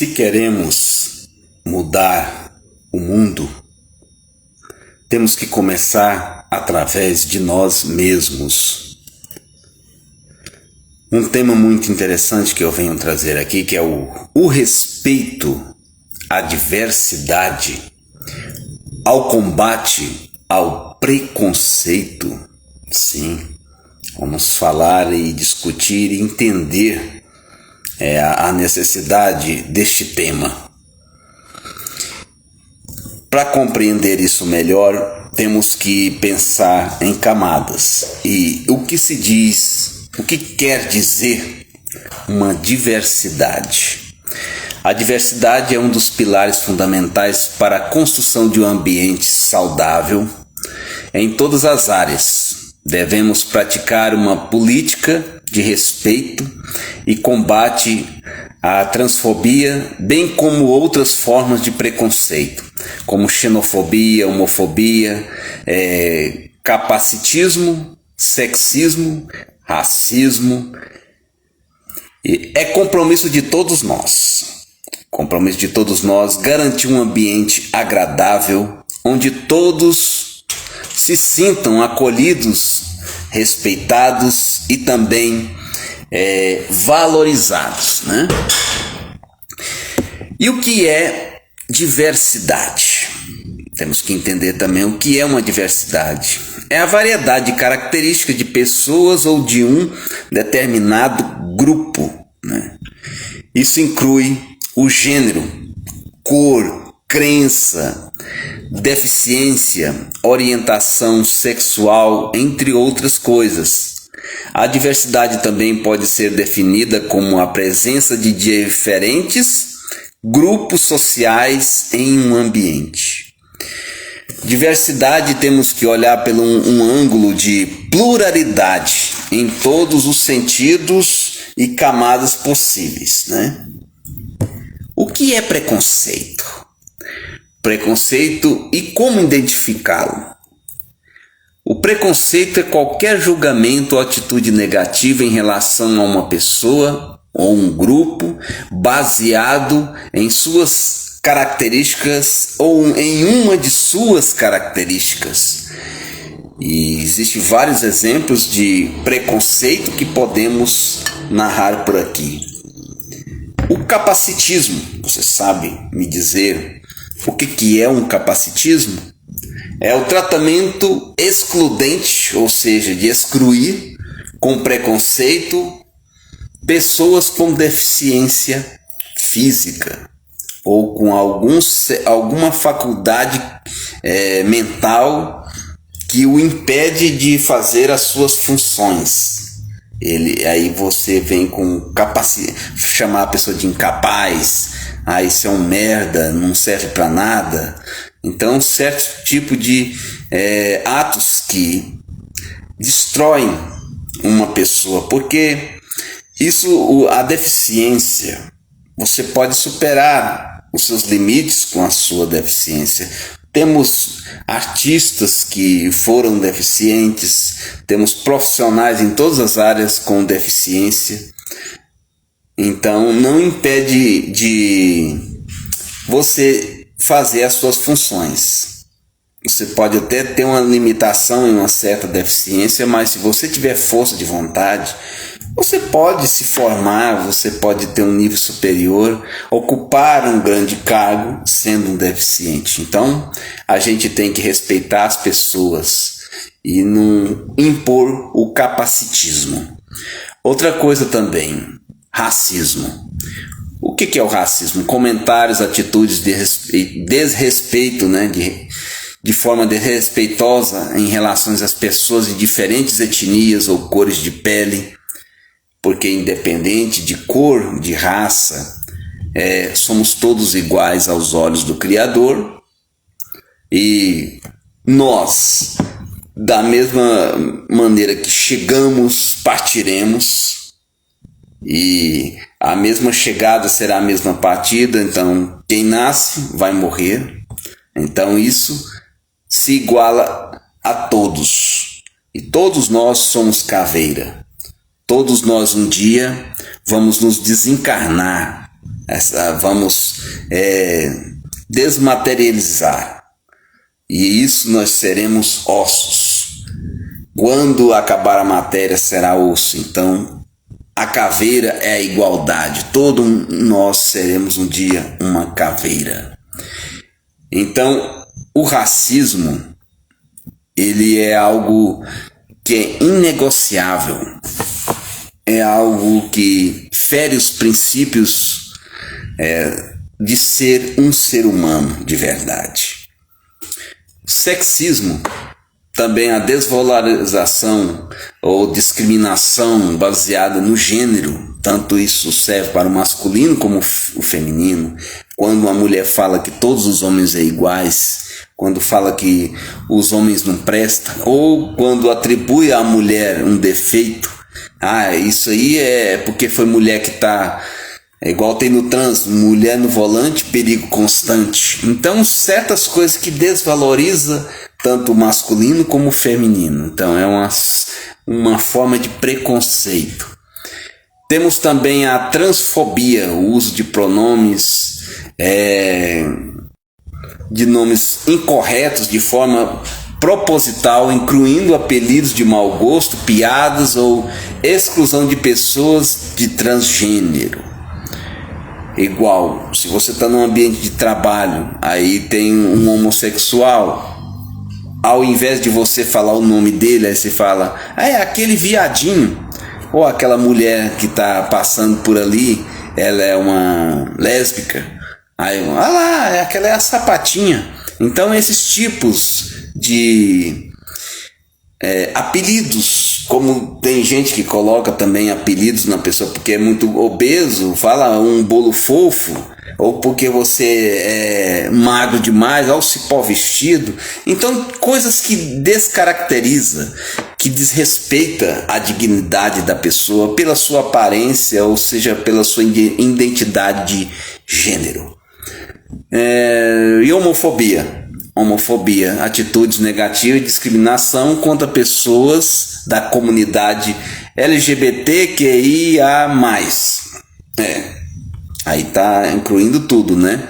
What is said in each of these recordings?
Se queremos mudar o mundo, temos que começar através de nós mesmos. Um tema muito interessante que eu venho trazer aqui, que é o respeito à diversidade, ao combate ao preconceito. Sim, vamos falar e discutir e entender a necessidade deste tema. Para compreender isso melhor, temos que pensar em camadas. E o que se diz, o que quer dizer uma diversidade? A diversidade é um dos pilares fundamentais para a construção de um ambiente saudável em todas as áreas. Devemos praticar uma política de respeito e combate à transfobia, bem como outras formas de preconceito, como xenofobia, homofobia, capacitismo, sexismo, racismo. E é compromisso de todos nós. Compromisso de todos nós garantir um ambiente agradável, onde todos se sintam acolhidos, respeitados e também valorizados, né? E o que é diversidade? Temos que entender também o que é uma diversidade. É a variedade de características de pessoas ou de um determinado grupo, né? Isso inclui o gênero, cor, crença, deficiência, orientação sexual, entre outras coisas. A diversidade também pode ser definida como a presença de diferentes grupos sociais em um ambiente. Diversidade temos que olhar pelo um ângulo de pluralidade em todos os sentidos e camadas possíveis, né? O que é preconceito? Preconceito e como identificá-lo? O preconceito é qualquer julgamento ou atitude negativa em relação a uma pessoa ou um grupo baseado em suas características ou em uma de suas características. E existem vários exemplos de preconceito que podemos narrar por aqui. O capacitismo, você sabe me dizer o que é um capacitismo? É o tratamento excludente, ou seja, de excluir com preconceito pessoas com deficiência física ou com alguma faculdade mental que o impede de fazer as suas funções. Aí você vem com chamar a pessoa de incapaz, isso é um merda, não serve para nada. Então, certo tipo de atos que destroem uma pessoa, porque a deficiência, você pode superar os seus limites com a sua deficiência. Temos artistas que foram deficientes, temos profissionais em todas as áreas com deficiência. Então, não impede de você fazer as suas funções. Você pode até ter uma limitação em uma certa deficiência, mas se você tiver força de vontade, você pode se formar, você pode ter um nível superior, ocupar um grande cargo sendo um deficiente. Então, a gente tem que respeitar as pessoas e não impor o capacitismo. Outra coisa também, racismo. O que é o racismo? Comentários, atitudes de desrespeito, né? De forma desrespeitosa em relação às pessoas de diferentes etnias ou cores de pele, porque independente de cor, de raça, somos todos iguais aos olhos do Criador, e nós, da mesma maneira que chegamos, partiremos, e a mesma chegada será a mesma partida. Então quem nasce vai morrer. Então isso se iguala a todos, e todos nós somos caveira. Todos nós um dia vamos nos desencarnar Vamos desmaterializar. E isso nós seremos ossos. Quando acabar a matéria, será osso. Então, a caveira é a igualdade. Todos nós seremos um dia uma caveira. Então, o racismo, ele é algo que é inegociável. É algo que fere os princípios de ser um ser humano de verdade. Sexismo, também a desvalorização ou discriminação baseada no gênero, tanto isso serve para o masculino como o feminino. Quando uma mulher fala que todos os homens são iguais, quando fala que os homens não prestam, ou quando atribui à mulher um defeito, isso aí é porque foi mulher que está... É igual tem no trânsito, mulher no volante, perigo constante. Então, certas coisas que desvaloriza tanto o masculino como o feminino. Então, é uma forma de preconceito. Temos também a transfobia, o uso de pronomes, de nomes incorretos de forma proposital, incluindo apelidos de mau gosto, piadas ou exclusão de pessoas de transgênero. Igual, se você está num ambiente de trabalho, aí tem um homossexual, ao invés de você falar o nome dele, aí você fala, é aquele viadinho, ou aquela mulher que está passando por ali, ela é uma lésbica, aí, aquela é a sapatinha. Então esses tipos de apelidos, como tem gente que coloca também apelidos na pessoa porque é muito obeso, fala um bolo fofo, ou porque você é magro demais, ao cipó vestido. Então coisas que descaracteriza, que desrespeita a dignidade da pessoa pela sua aparência, ou seja, pela sua identidade de gênero. E homofobia, atitudes negativas e discriminação contra pessoas da comunidade LGBTQIA+. Aí tá incluindo tudo, né?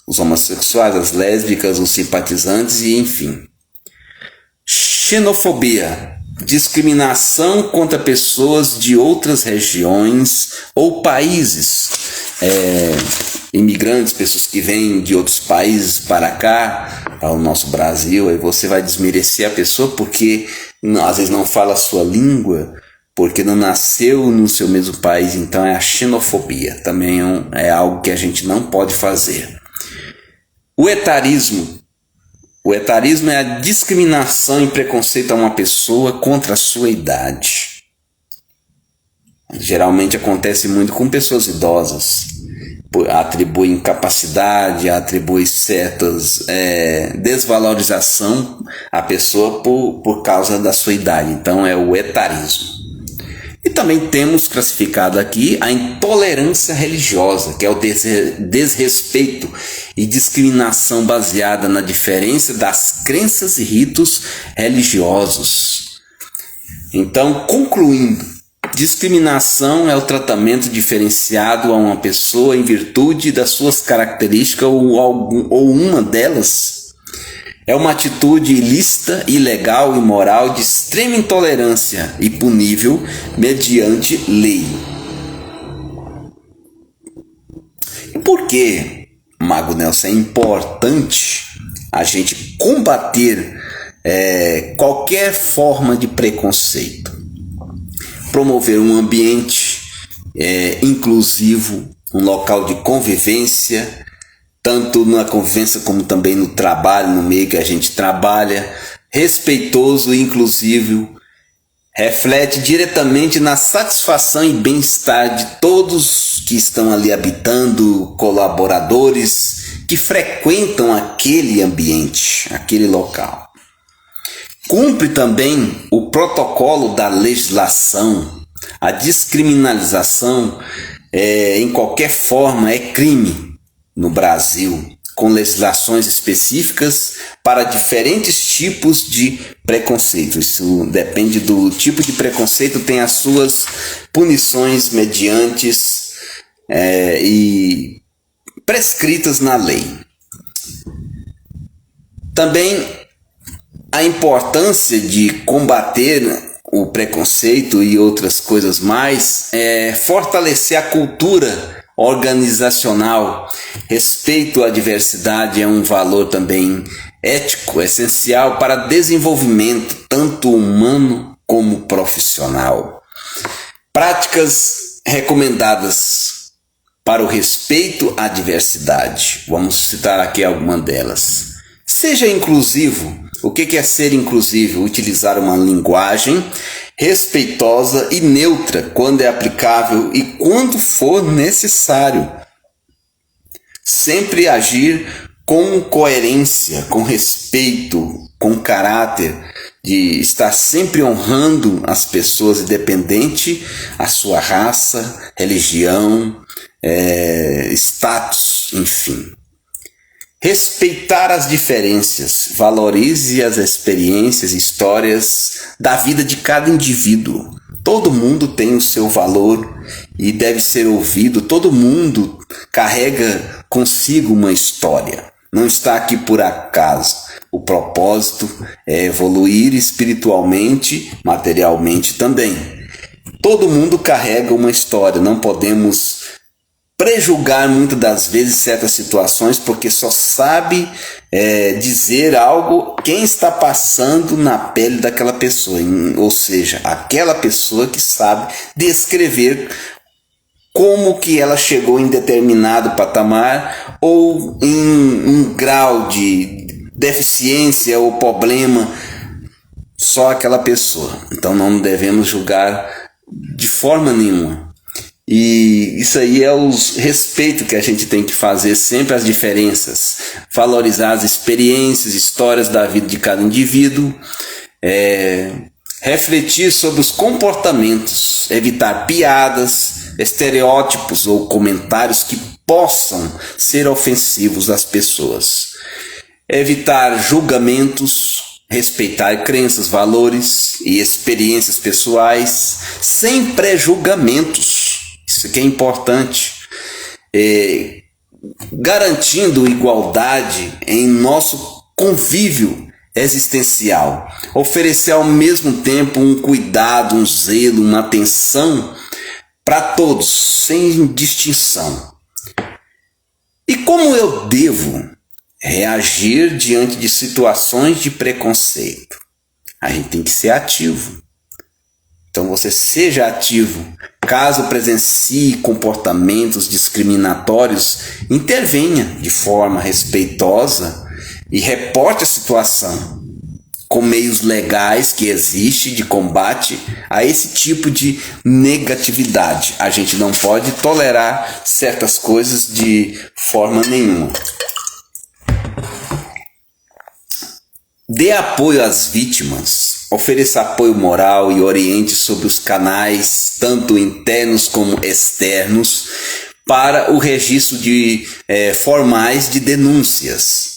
Os homossexuais, as lésbicas, os simpatizantes e enfim. Xenofobia, discriminação contra pessoas de outras regiões ou países. Imigrantes, pessoas que vêm de outros países para cá, ao nosso Brasil, aí você vai desmerecer a pessoa porque às vezes não fala a sua língua, porque não nasceu no seu mesmo país. Então é a xenofobia, também é algo que a gente não pode fazer. O etarismo é a discriminação e preconceito a uma pessoa contra a sua idade. Geralmente acontece muito com pessoas idosas. Atribui incapacidade, atribui certas desvalorização à pessoa por causa da sua idade. Então é o etarismo. E também temos classificado aqui a intolerância religiosa, que é o desrespeito e discriminação baseada na diferença das crenças e ritos religiosos. Então, concluindo, discriminação é o tratamento diferenciado a uma pessoa em virtude das suas características ou uma delas. É uma atitude ilícita, ilegal e moral de extrema intolerância e punível mediante lei. E por que, Mago Nelson, é importante a gente combater qualquer forma de preconceito? Promover um ambiente inclusivo, um local de convivência, tanto na convivência como também no trabalho, no meio que a gente trabalha, respeitoso e inclusivo, reflete diretamente na satisfação e bem-estar de todos que estão ali habitando, colaboradores que frequentam aquele ambiente, aquele local. Cumpre também o protocolo da legislação. A descriminalização em qualquer forma é crime no Brasil, com legislações específicas para diferentes tipos de preconceito. Isso depende do tipo de preconceito, tem as suas punições mediante e prescritas na lei. Também a importância de combater o preconceito e outras coisas mais é fortalecer a cultura organizacional. Respeito à diversidade é um valor também ético, essencial para desenvolvimento tanto humano como profissional. Práticas recomendadas para o respeito à diversidade. Vamos citar aqui algumas delas. Seja inclusivo. O que é ser inclusivo? Utilizar uma linguagem respeitosa e neutra quando é aplicável e quando for necessário. Sempre agir com coerência, com respeito, com caráter, de estar sempre honrando as pessoas, independente a sua raça, religião, status, enfim. Respeitar as diferenças, valorize as experiências, histórias da vida de cada indivíduo. Todo mundo tem o seu valor e deve ser ouvido. Todo mundo carrega consigo uma história. Não está aqui por acaso. O propósito é evoluir espiritualmente, materialmente também. Todo mundo carrega uma história. Não podemos prejulgar muitas das vezes certas situações, porque só sabe dizer algo quem está passando na pele daquela pessoa, ou seja, aquela pessoa que sabe descrever como que ela chegou em determinado patamar ou em um grau de deficiência ou problema, só aquela pessoa. Então não devemos julgar de forma nenhuma. E isso aí é o respeito que a gente tem que fazer sempre às diferenças, valorizar as experiências, histórias da vida de cada indivíduo, refletir sobre os comportamentos, evitar piadas, estereótipos ou comentários que possam ser ofensivos às pessoas, evitar julgamentos, respeitar crenças, valores e experiências pessoais sem pré-julgamentos. Isso aqui é importante, garantindo igualdade em nosso convívio existencial, oferecer ao mesmo tempo um cuidado, um zelo, uma atenção para todos, sem distinção. E como eu devo reagir diante de situações de preconceito? A gente tem que ser ativo. Então você seja ativo. Caso presencie comportamentos discriminatórios, intervenha de forma respeitosa e reporte a situação com meios legais que existem de combate a esse tipo de negatividade. A gente não pode tolerar certas coisas de forma nenhuma. Dê apoio às vítimas, ofereça apoio moral e oriente sobre os canais, tanto internos como externos, para o registro de formais de denúncias.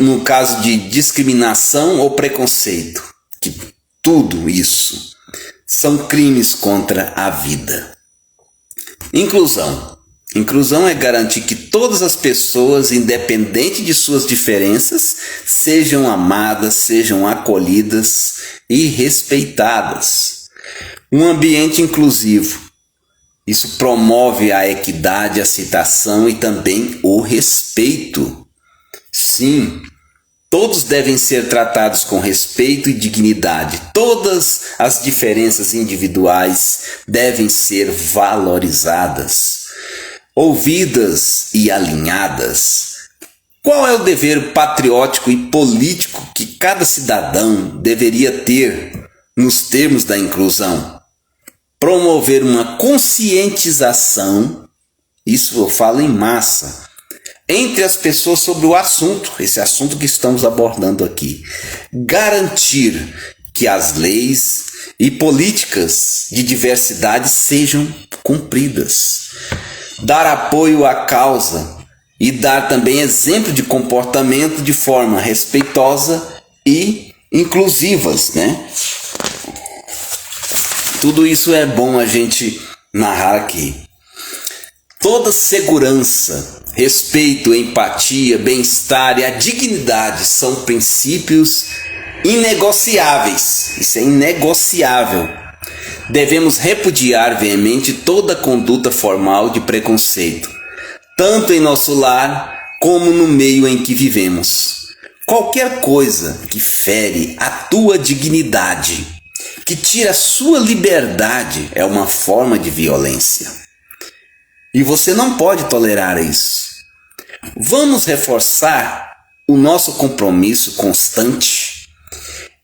No caso de discriminação ou preconceito, que tudo isso são crimes contra a vida. Inclusão. Inclusão é garantir que todas as pessoas, independente de suas diferenças, sejam amadas, sejam acolhidas e respeitadas. Um ambiente inclusivo. Isso promove a equidade, a aceitação e também o respeito. Sim, todos devem ser tratados com respeito e dignidade. Todas as diferenças individuais devem ser valorizadas, ouvidas e alinhadas. Qual é o dever patriótico e político que cada cidadão deveria ter nos termos da inclusão? Promover uma conscientização, isso eu falo em massa, entre as pessoas sobre o assunto, esse assunto que estamos abordando aqui. Garantir que as leis e políticas de diversidade sejam cumpridas. Dar apoio à causa e dar também exemplo de comportamento de forma respeitosa e inclusivas, né? Tudo isso é bom a gente narrar aqui. Toda segurança, respeito, empatia, bem-estar e a dignidade são princípios inegociáveis. Isso é inegociável. Devemos repudiar veemente toda conduta formal de preconceito, tanto em nosso lar como no meio em que vivemos. Qualquer coisa que fere a tua dignidade, que tira a sua liberdade, é uma forma de violência. E você não pode tolerar isso. Vamos reforçar o nosso compromisso constante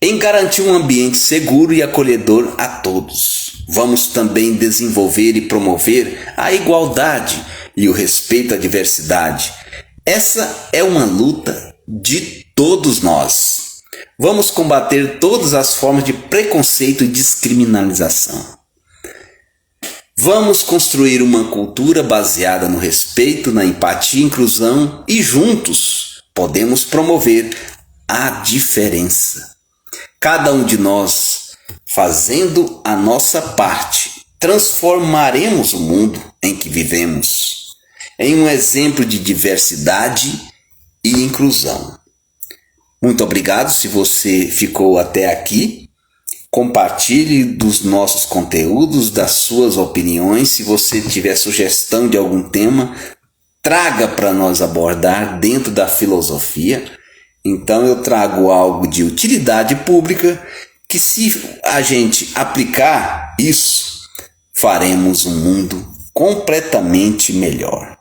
em garantir um ambiente seguro e acolhedor a todos. Vamos também desenvolver e promover a igualdade e o respeito à diversidade. Essa é uma luta de todos nós. Vamos combater todas as formas de preconceito e descriminalização. Vamos construir uma cultura baseada no respeito, na empatia e inclusão e juntos podemos promover a diferença. Cada um de nós, fazendo a nossa parte, transformaremos o mundo em que vivemos em um exemplo de diversidade e inclusão. Muito obrigado se você ficou até aqui. Compartilhe dos nossos conteúdos, das suas opiniões. Se você tiver sugestão de algum tema, traga para nós abordar dentro da filosofia. Então eu trago algo de utilidade pública que, se a gente aplicar isso, faremos um mundo completamente melhor.